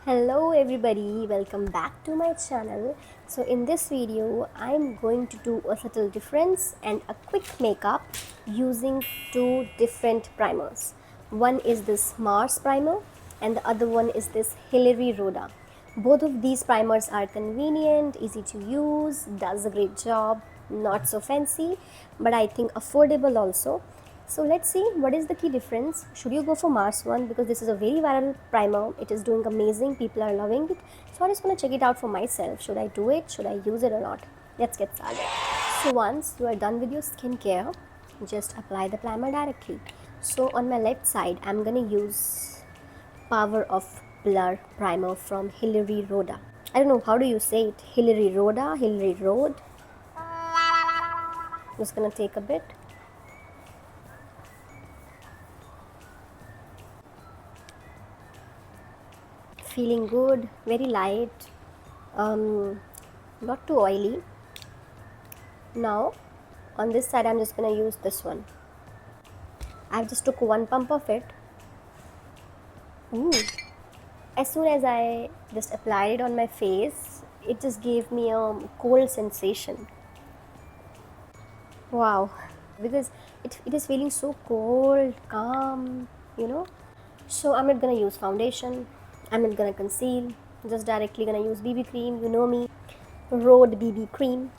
Hello everybody, welcome back to my channel. So in this video I'm going to do a subtle difference and a quick makeup using two different primers. One is this Mars primer and the other one is this Hilary Rhoda. Both of these primers are convenient, easy to use, does a great job, not so fancy but I think affordable also. So let's see what is the key difference. Should you go for Mars one because this is a very viral primer. It is doing amazing. People are loving it. So I just want to check it out for myself. Should I do it? Should I use it or not? Let's get started. So once you are done with your skincare, just apply the primer directly. So on my left side, I'm gonna use Power of Blur primer from Hilary Rhoda. I don't know how do you say it. Hilary Rhoda, Hilary Road. Just gonna take a bit. Feeling good, very light, not too oily. Now on this side I'm just gonna use this one. I've just took one pump of it. Ooh. As soon as I just applied it on my face, it just gave me a cold sensation. Wow, because it is feeling so cold, calm, you know. So I'm not gonna use foundation, I'm not gonna conceal, just directly gonna use BB cream. You know me, Rode BB cream.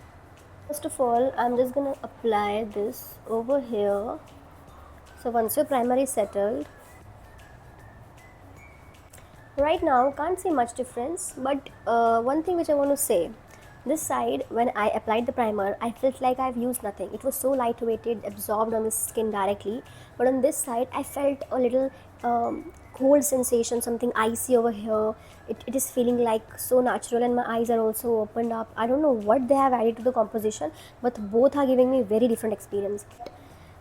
First of all, I'm just gonna apply this over here. So once your primer is settled, right now can't see much difference, but one thing which I want to say, this side when I applied the primer I felt like I've used nothing. It was so lightweighted, absorbed on the skin directly, but on this side I felt a little cold sensation, something icy over here. It is feeling like so natural and my eyes are also opened up. I don't know what they have added to the composition, but both are giving me very different experience.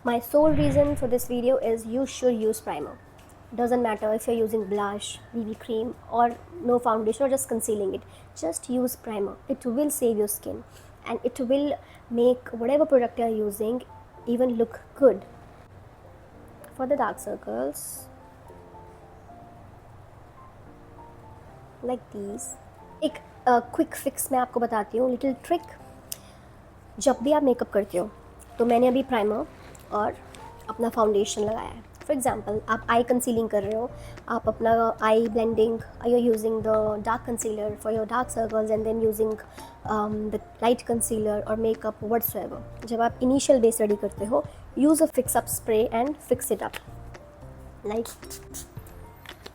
My sole reason for this video is you should use primer. Doesn't matter if you're using blush, BB cream or no foundation or just concealing it. Just use primer. It will save your skin and it will make whatever product you're using even look good. For the dark circles, like these. एक quick fix मैं आपको बताती हूँ, little trick. जब भी आप makeup करते हो तो मैंने अभी प्राइमर और अपना फाउंडेशन लगाया है. फॉर एग्जाम्पल आप आई कंसीलिंग कर रहे हो, आप अपना eye blending, you are using the dark concealer for your dark circles and then using the light concealer और मेकअप व्हाटसोएवर. जब आप इनिशियल बेस रेडी करते हो, use a fix up spray and fix it up. Like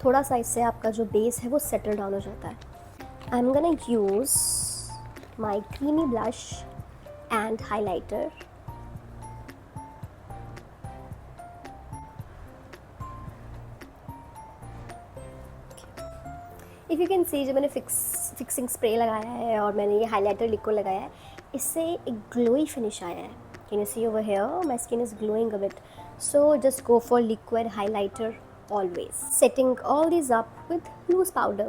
थोड़ा सा इससे आपका जो बेस है वो सेटल डाउन हो जाता है. I am gonna use my creamy blush and highlighter. If you can see, जब मैंने फिक्सिंग स्प्रे लगाया है और मैंने ये हाइलाइटर लिक्विड लगाया है, इससे एक ग्लोई फिनिश आया है. Can you see over here? My skin is glowing a bit. So just go for liquid highlighter always. Setting all these up with loose powder.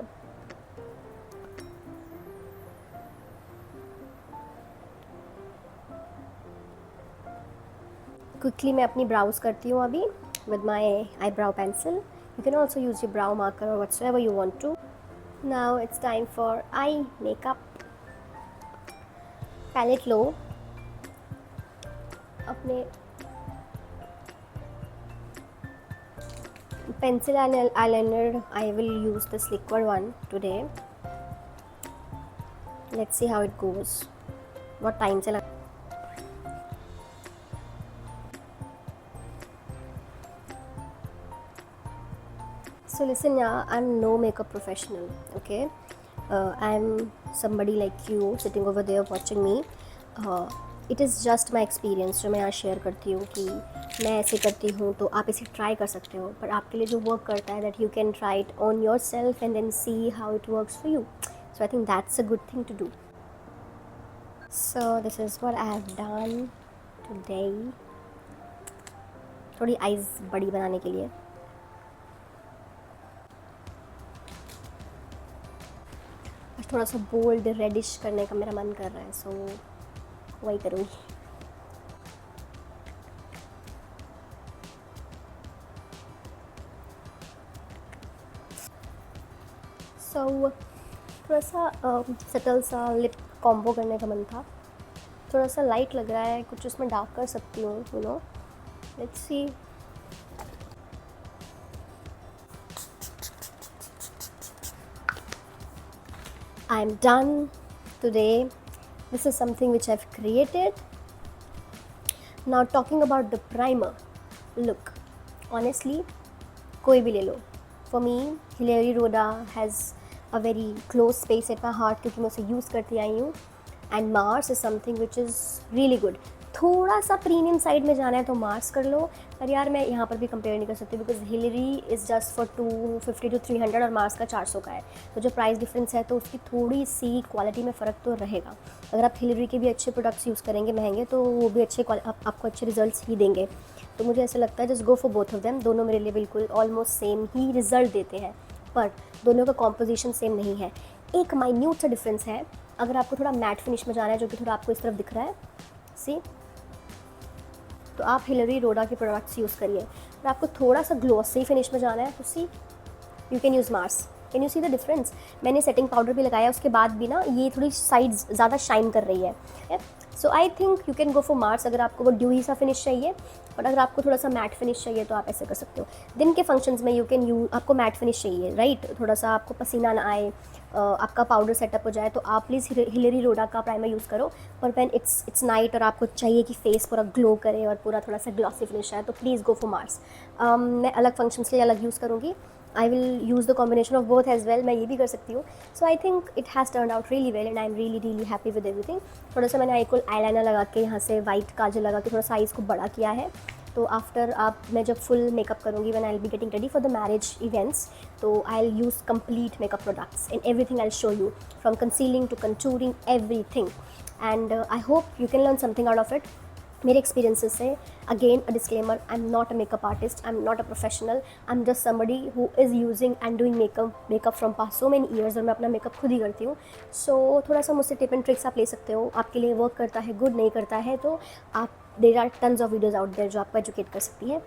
Quickly मैं अपनी brows करती हूँ अभी with my eyebrow pencil. You can also use your brow marker or whatsoever you want to. Now it's time for eye makeup. Palette लो, अपने pencil eyeliner. I will use this liquid one today. Let's see how it goes. what time से लगा. So listen, yeah, I'm no makeup professional, okay? I'm somebody like you sitting over there watching me. It is just my experience जो मैं यहाँ share करती हूँ कि मैं ऐसे करती हूँ तो आप इसे ट्राई कर सकते हो. पर आपके लिए जो वर्क करता है that you can try it on yourself and then see how it works for you. So I think that's a good thing to do. So this is what I have done today. थोड़ी eyes बड़ी बनाने के लिए. थोड़ा सा bold reddish करने का मेरा मन कर रहा है, सो वही करूँगी. सो थोड़ा सा सटल सा लिप कॉम्बो करने का मन था. थोड़ा सा लाइट लग रहा है, कुछ उसमें डार्क कर सकती हूँ, you know. Let's see. I'm done today. This is something which I've created. Now talking about the primer. Look, honestly, कोई भी ले लो. For me, Hilary Rhoda has a very close space at my heart क्योंकि मैं उसे use करती आई हूँ. And Mars is something which is really good. थोड़ा सा प्रीमियम साइड में जाना है तो मार्स कर लो, पर यार मैं यहाँ पर भी कंपेयर नहीं कर सकती because Hillary is just for 250 to 300 और मार्स का 400 का है. तो जो प्राइस डिफरेंस है तो उसकी थोड़ी सी क्वालिटी में फ़र्क तो रहेगा. अगर आप हिलरी के भी अच्छे प्रोडक्ट्स यूज़ करेंगे महंगे तो वो भी अच्छे आपको अच्छे रिजल्ट्स ही देंगे. तो मुझे ऐसा लगता है just go for both of them. दोनों मेरे लिए बिल्कुल ऑलमोस्ट सेम ही रिजल्ट देते हैं, पर दोनों का कॉम्पोजिशन सेम नहीं है. एक माइन्यूट सा डिफरेंस है. अगर आपको थोड़ा मैट फिनिश में जाना है जो कि थोड़ा आपको इस तरफ दिख रहा है, सी, तो आप हिलरी रोडा के प्रोडक्ट्स यूज़ करिए. और आपको थोड़ा सा ग्लॉसी फिनिश में जाना है तो see, you can use Mars. Can you see the difference? मैंने सेटिंग पाउडर भी लगाया, उसके बाद भी ना ये थोड़ी साइड्स ज़्यादा शाइन कर रही है. So I think you can go for Mars अगर आपको वो ड्यूई सा फिनिश चाहिए. और अगर आपको थोड़ा सा मैट फिनिश चाहिए तो आप ऐसे कर सकते हो. दिन के फंक्शंस में आपको मैट फिनिश चाहिए, राइट? थोड़ा सा आपको पसीना ना आए, आपका पाउडर सेटअप हो जाए, तो आप प्लीज़ हिलरी रोडा का प्राइमर यूज़ करो. पर व्हेन इट्स नाइट और आपको चाहिए कि फेस पूरा ग्लो करे और पूरा थोड़ा सा ग्लॉसी फिनिश आए तो प्लीज़ गो फॉर मार्स. मैं अलग फंक्शंस के लिए अलग यूज़ करूँगी. I will use the combination of both as well. मैं ये भी कर सकती हूँ. So I think it has turn out really well and I am really happy with everything. थोड़ा सा मैंने आईलाइनर लगा के यहाँ से वाइट काजल लगा के थोड़ा सा आईज को बड़ा किया है. तो आफ्टर मैं जब फुल मेकअप करूँगी when I will be getting ready for the marriage events, तो I will use complete makeup products and everything I will show you from concealing to contouring everything. And I hope you can learn something out of it. मेरे experiences से, again a disclaimer, I am not a makeup artist, I am not a professional, I am just somebody who is using and doing makeup from past so many years. और मैं अपना makeup खुद ही करती हूँ. सो थोड़ा सा मुझसे टिप एंड ट्रिक्स आप ले सकते हो. आपके लिए वर्क करता है, गुड नहीं करता है, तो आप there are tons of videos out there जो आपको एजुकेट कर सकती हैं.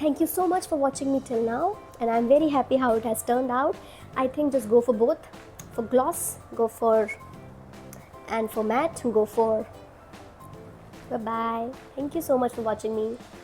Thank you so much for watching me till now, and I'm very happy how it has turned out. I think just go for both. For gloss, go for, and for matte, go for. Bye bye. Thank you so much for watching me.